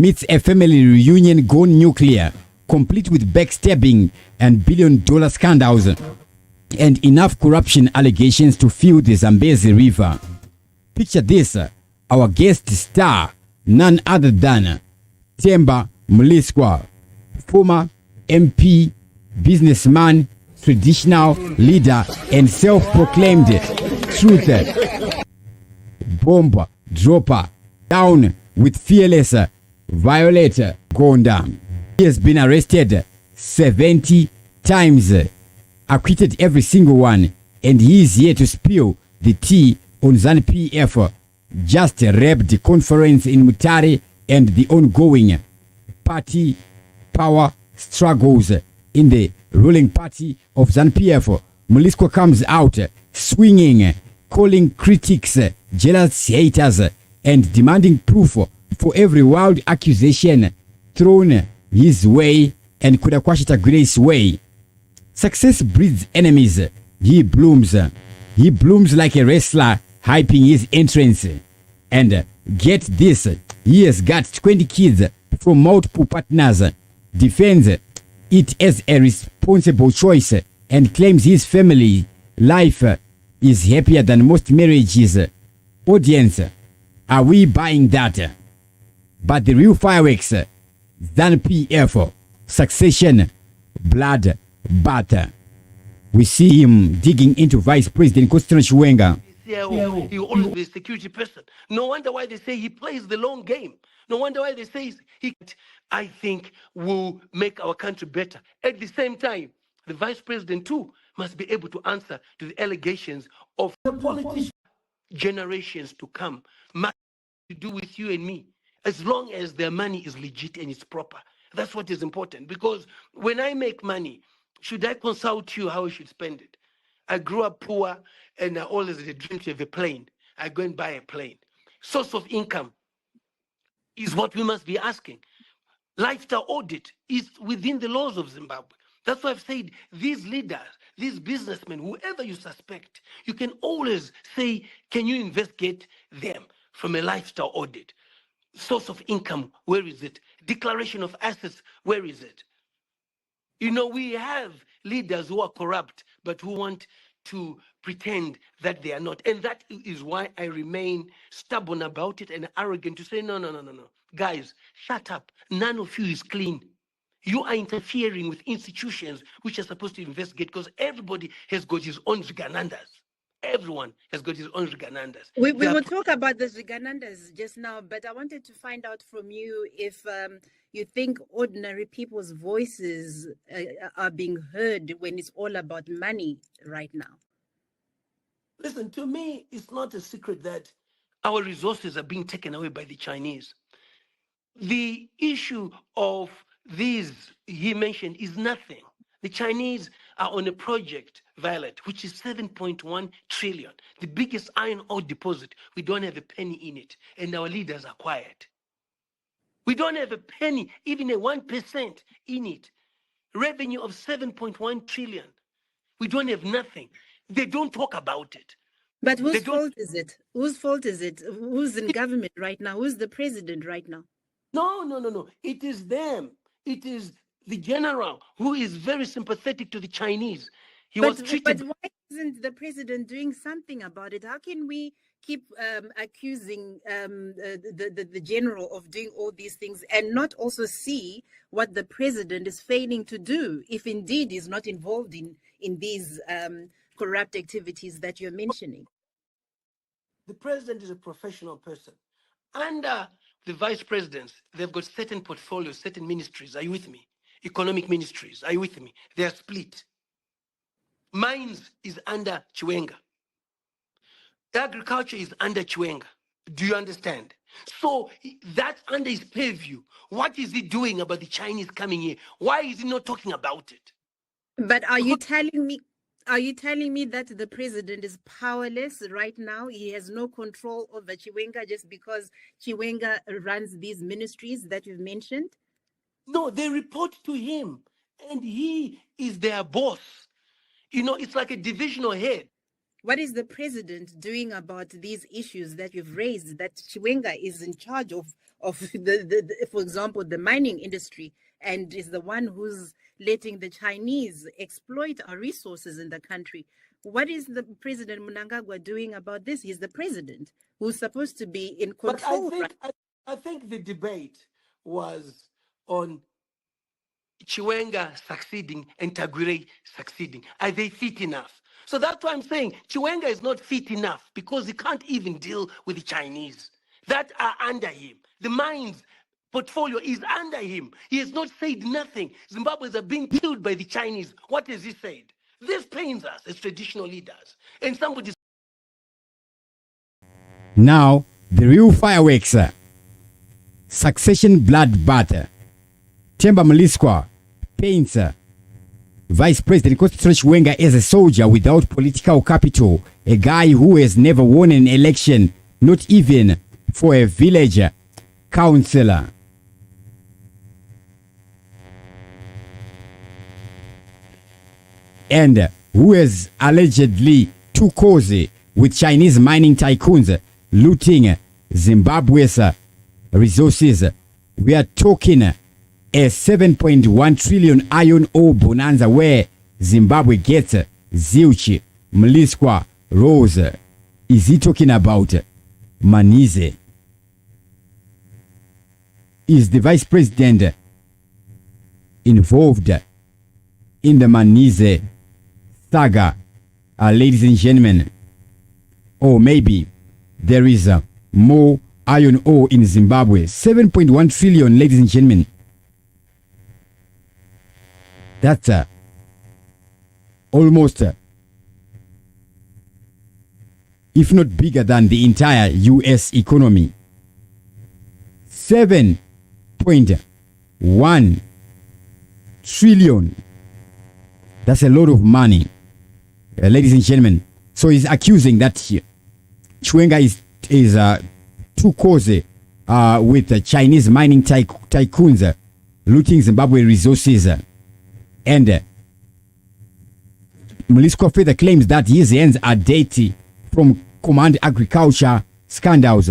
meets a family reunion gone nuclear, complete with backstabbing and billion-dollar scandals and enough corruption allegations to fill the Zambezi River. Picture this, our guest star, none other than Temba Mliswa, former MP, businessman, traditional leader, and self-proclaimed truth bomb dropper, down with fearless Violet Gonda. He has been arrested 70 times, acquitted every single one, and he is here to spill the tea on ZANU PF, just wrapped conference in Mutare and the ongoing party power struggles in the ruling party of ZANU PF. Mliswa comes out swinging, calling critics jealous haters, and demanding proof for every wild accusation thrown his way and Tagwirei's way. Success breeds enemies. He blooms like a wrestler hyping his entrance. And get this, he has got 20 kids from multiple partners, defends it as a responsible choice, and claims his family life is happier than most marriages. Audience, are we buying that? But the real fireworks, ZANU PF, succession, blood, bath. We see him digging into Vice President Chiwenga. He always be a security person. No wonder why they say he plays the long game. No wonder why they say he, I think, will make our country better. At the same time, the Vice President too must be able to answer to the allegations of the politicians. Generations to come must to do with you and me, as long as their money is legit and it's proper. That's what is important, because when I make money, should I consult you how I should spend it? I grew up poor and I always had a dream to have a plane. I go and buy a plane. Source of income is what we must be asking. Lifestyle audit is within the laws of Zimbabwe. That's why I've said these leaders, these businessmen, whoever you suspect, you can always say, can you investigate them from a lifestyle audit? Source of income, where is it? Declaration of assets, where is it? You know, we have leaders who are corrupt, but who want to pretend that they are not. And that is why I remain stubborn about it and arrogant to say, no. Guys, shut up. None of you is clean. You are interfering with institutions which are supposed to investigate, because everybody has got his own Ziganandas. Everyone has got his own Ziganandas. We will talk about the Ziganandas just now, but I wanted to find out from you if you think ordinary people's voices are being heard when it's all about money right now. Listen, to me, it's not a secret that our resources are being taken away by the Chinese. The issue of these he mentioned is nothing. The Chinese are on a project, Violet, which is 7.1 trillion, the biggest iron ore deposit. We don't have a penny in it, and our leaders are quiet. We don't have a penny, even a 1% in it. Revenue of 7.1 trillion. We don't have nothing. They don't talk about it. But whose fault is it? Whose fault is it? Who's in government right now? Who's the president right now? No. It is them. It is the general who is very sympathetic to the Chinese. But why isn't the president doing something about it? How can we keep accusing the general of doing all these things and not also see what the president is failing to do, if indeed he's not involved in these corrupt activities that you're mentioning? The president is a professional person. Under the vice presidents, they've got certain portfolios, certain ministries. Are you with me? Economic ministries. Are you with me? They are split. Mines is under Chiwenga. Agriculture is under Chiwenga. Do you understand? So that's under his purview. What is he doing about the Chinese coming here? Why is he not talking about it? But are you telling me that the president is powerless right now? He has no control over Chiwenga just because Chiwenga runs these ministries that you've mentioned? No, they report to him, and he is their boss. You know, it's like a divisional head. What is the president doing about these issues that you've raised, that Chiwenga is in charge of for example, the mining industry, and is the one who's letting the Chinese exploit our resources in the country? What is the President Mnangagwa doing about this? He's the president who's supposed to be in control. But I think the debate was on Chiwenga succeeding and Tagwirei succeeding. Are they fit enough? So that's why I'm saying Chiwenga is not fit enough because he can't even deal with the Chinese that are under him. The mines portfolio is under him. He has not said nothing. Zimbabweans are being killed by the Chinese. What has he said? This pains us as traditional leaders. And somebody. Now, the real fireworks. Succession bloodbath. Temba Mliswa paints Vice President Chiwenga as a soldier without political capital, a guy who has never won an election, not even for a village councillor. And who is allegedly too cozy with Chinese mining tycoons looting Zimbabwe's resources. We are talking a 7.1 trillion iron ore bonanza where Zimbabwe gets zilch, Mliswa, Rose. Is he talking about Manize? Is the vice president involved in the Manize saga, ladies and gentlemen? Or maybe there is more iron ore in Zimbabwe. 7.1 trillion, ladies and gentlemen. That's almost, if not bigger than the entire US economy. 7.1 trillion. That's a lot of money, ladies and gentlemen. So he's accusing that Chiwenga is too cozy with the Chinese mining tycoons looting Zimbabwe resources. And Mliswa further claims that his hands are dirty from command agriculture scandals.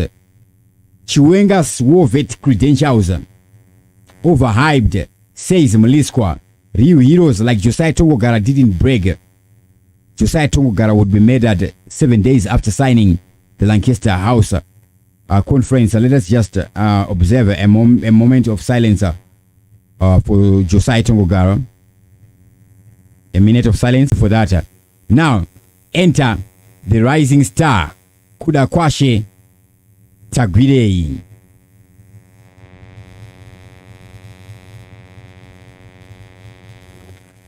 Chiwenga's war vet credentials overhyped, says Mliswa. Real heroes like Josiah Tongogara didn't brag. Josiah Tongogara would be murdered 7 days after signing the Lancaster House conference. Let us just observe a moment of silence for Josiah Tongogara. A minute of silence for that. Now, enter the rising star, Kudakwashe Tagwirei.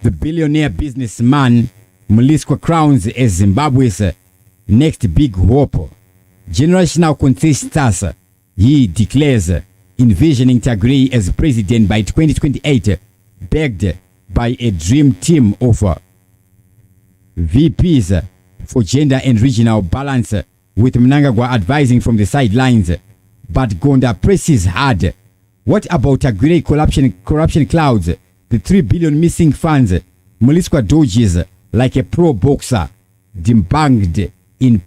The billionaire businessman Mliswa crowns as Zimbabwe's next big hope. Generational consensus, he declares, envisioning Tagwirei as president by 2028, backed by a dream team of VPs for gender and regional balance, with Mnangagwa advising from the sidelines. But Gonda presses hard. What about Tagwirei corruption clouds? The 3 billion missing funds? Mliswa dodges like a pro boxer, debunked in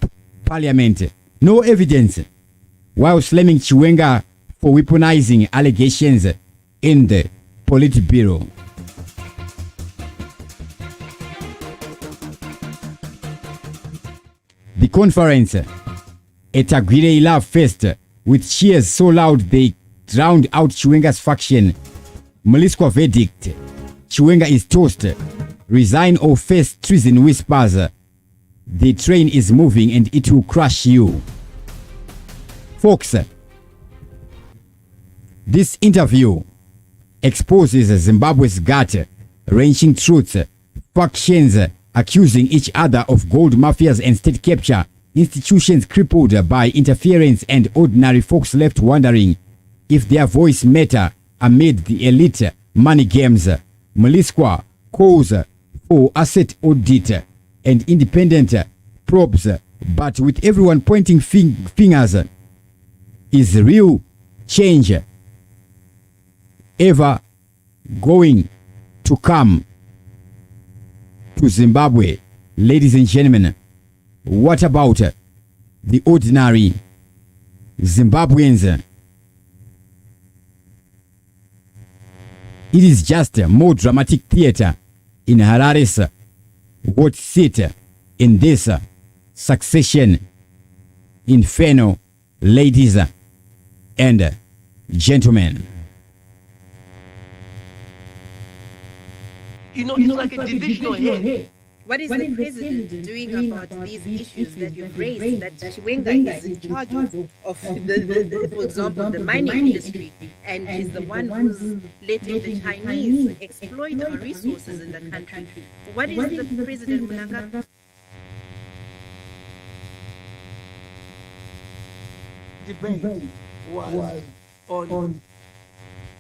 parliament. No evidence. While slamming Chiwenga for weaponizing allegations in the Politburo. The conference, a Tagwirei love fest with cheers so loud they drowned out Chiwenga's faction. Mliswa verdict: Chiwenga is toast. Resign or face treason whispers. The train is moving and it will crush you. Folks, this interview exposes Zimbabwe's gut-wrenching truths. Factions accusing each other of gold mafias and state capture. Institutions crippled by interference and ordinary folks left wondering if their voice matter amid the elite money games. Mliswa calls for asset audit and independent probes, but with everyone pointing fingers. Is real change ever going to come to Zimbabwe, ladies and gentlemen? what about the ordinary Zimbabweans? It is just more dramatic theater in Harare's what sit in this succession inferno, ladies and gentlemen. You know, it's like a divisional head. What is the president doing about these issues that you've raised, that Chiwenga is in charge of for example, the mining industry, and is the one who's letting the Chinese exploit our resources in the country? What is the president Mnangagwa? Debate was on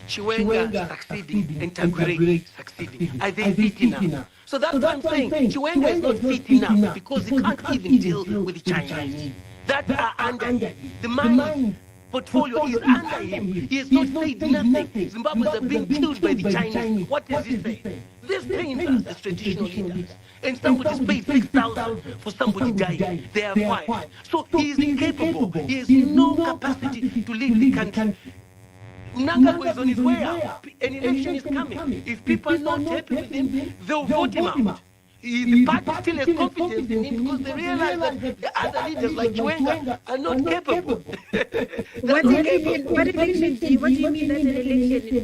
Chiwenga succeeding and Tagwirei succeeding. Are they fit enough? So that's what I'm saying. Chiwenga is not fit enough because he can't even deal with the Chinese that are under him. The mine portfolio is under him. He has not said nothing. Zimbabweans are being killed by the Chinese. What does he say? This pains us as traditional leaders. And somebody's paid 6,000 for somebody dying. They are quiet. So he is incapable. He has no capacity to lead the country. Mnangagwa is on his way out. An election is coming. If people are not happy with him, they'll vote him out. The party still has confidence in him because they realize that the other leaders like Chiwenga are not capable. What do you mean that an election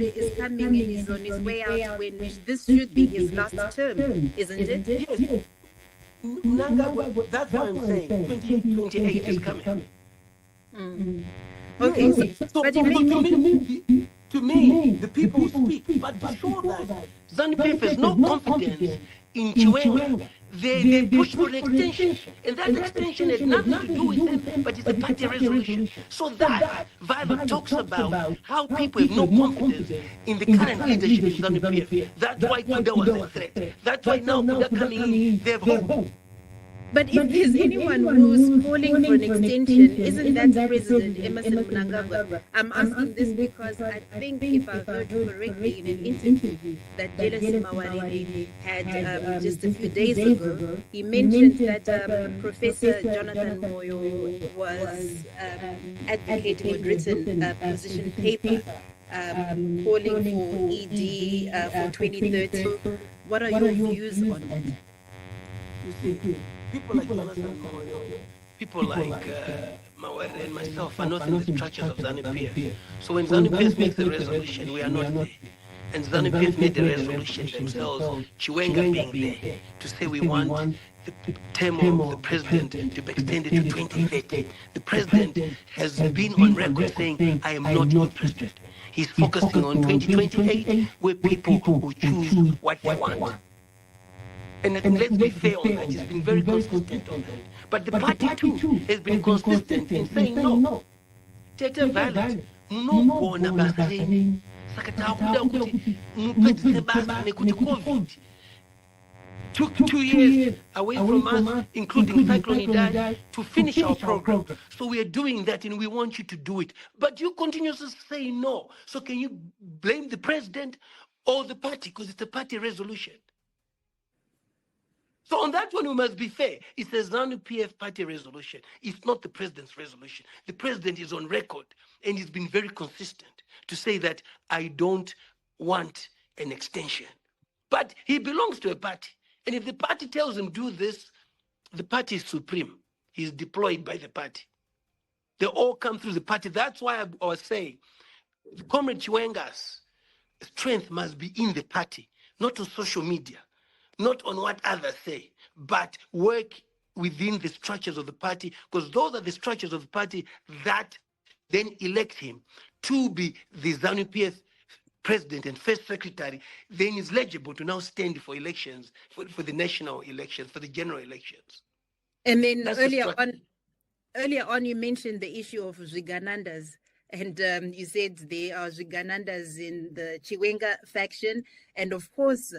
is coming and he's on his way out when this should be his last term, isn't it? Yes. Mnangagwa, that's what I'm saying. 2028 is coming. Okay, so but to me, the people speak, but to show that ZANU PF has no confidence in Chiwenga, they push for an extension, and that extension has nothing to do with them, but it's a party resolution. So that Violet talks about how people have no confidence in the current leadership of ZANU PF. That's why Kuda was a threat. That's why now Kuda coming in, they have hope. But if there's anyone who's calling for an extension, isn't that President Emerson Mnangagwa? I'm asking this because I think, if I heard correctly, in an interview that Jealousy Mawarire had just a few days ago, he mentioned that Professor Jonathan Moyo was advocating on written position paper, calling for ED for 2030. What are your views on that? You see, people like Jonathan Moyo, people like Mawarire and myself are not in the structures of ZANU PF. So when ZANU PF makes a resolution, we are not there. And ZANU PF made the resolution themselves, Chiwenga being there, to say we want the term of the president to be extended to 2030. The president has been on record saying, I am not interested. He's focusing on 2028, where people will choose what they want. And let's be fair on that. He's been very consistent on that. But the party too has been consistent in saying no. Tete Violet, no bona basari. Sakatakuda kuti mupedise basa nekuti COVID took 2 years away from us, including Cyclone Idai, to finish our program. So we are doing that and we want you to do it. But you continuously say no. So can you blame the president or the party? Because it's a party resolution. So on that one, we must be fair. It's a ZANU PF party resolution. It's not the president's resolution. The president is on record, and he's been very consistent to say that I don't want an extension. But he belongs to a party. And if the party tells him do this, the party is supreme. He's deployed by the party. They all come through the party. That's why I was saying, Comrade Chiwenga's strength must be in the party, not on social media. Not on what others say, but work within the structures of the party, because those are the structures of the party that then elect him to be the ZANU PF president and first secretary. Then is legible to now stand for elections, for the national elections, for the general elections. And then earlier on, you mentioned the issue of Zviganandas. And you said there are Zviganandas in the Chiwenga faction, and of course,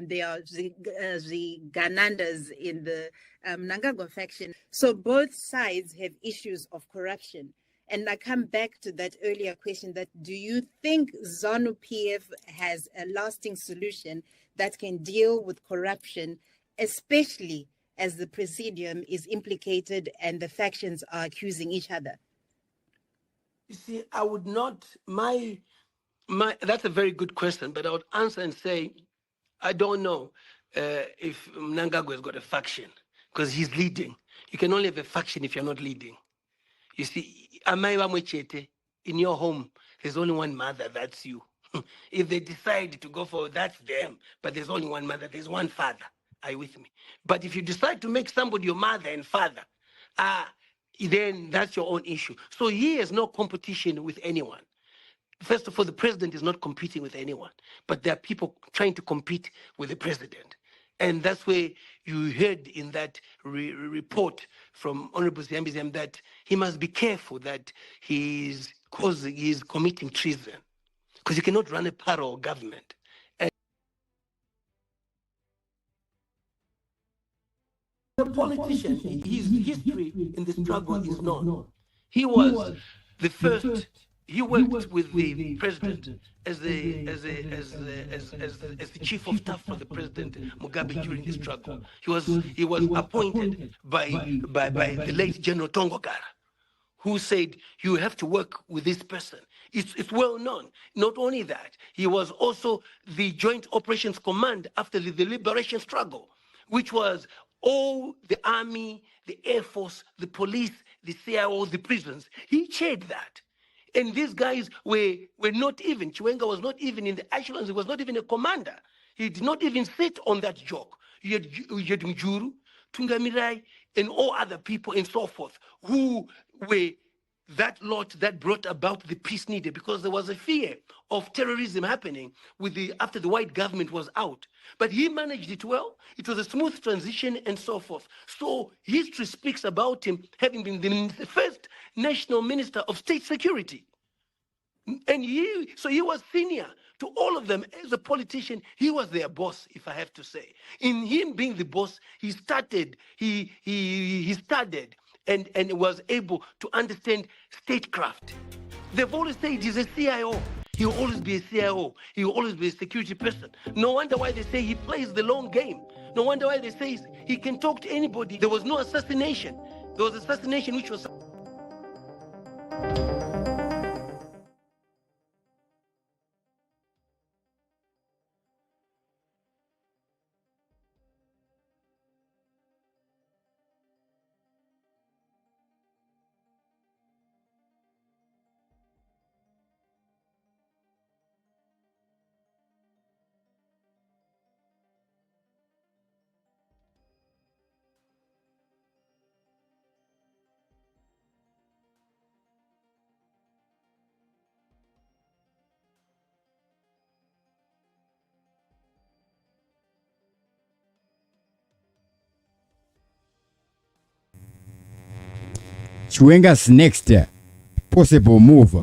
there are the Ganandas in the Mnangagwa faction. So both sides have issues of corruption. And I come back to that earlier question that do you think ZANU PF has a lasting solution that can deal with corruption, especially as the presidium is implicated and the factions are accusing each other? You see, I would not, that's a very good question, but I would answer and say, I don't know if Mnangagwa has got a faction because he's leading. You can only have a faction if you're not leading. You see, in your home, there's only one mother, that's you. If they decide to go for that's them, but there's only one mother, there's one father. Are you with me? But if you decide to make somebody your mother and father, then that's your own issue. So he has no competition with anyone. First of all, the president is not competing with anyone, but there are people trying to compete with the president. And that's where you heard in that report from Honorable Zambizem that he must be careful that he's committing treason, because you cannot run a parallel government. And the politician, his history in the struggle is known. He was the first. He worked with the president as the chief of staff for the president Mugabe during the struggle. He was appointed by the late General Tongogara, who said you have to work with this person. It's well known. Not only that, he was also the Joint Operations Command after the liberation struggle, which was all the army, the air force, the police, the CIO, the prisons. He chaired that. And these guys were not even, Chiwenga was not even in the echelons, he was not even a commander. He did not even sit on that joke. You had Mjuru, Tungamirai, and all other people and so forth who were that lot that brought about the peace needed, because there was a fear of terrorism happening after the white government was out. But he managed it well. It was a smooth transition and so forth. So history speaks about him having been the first national minister of state security. And he was senior to all of them. As a politician, he was their boss, if I have to say. In him being the boss, he studied and was able to understand statecraft. They've always said he's a CIO. He will always be a CIO. He will always be a security person. No wonder why they say he plays the long game. No wonder why they say he can talk to anybody. There was no assassination. There was assassination which was... Chiwenga's next possible move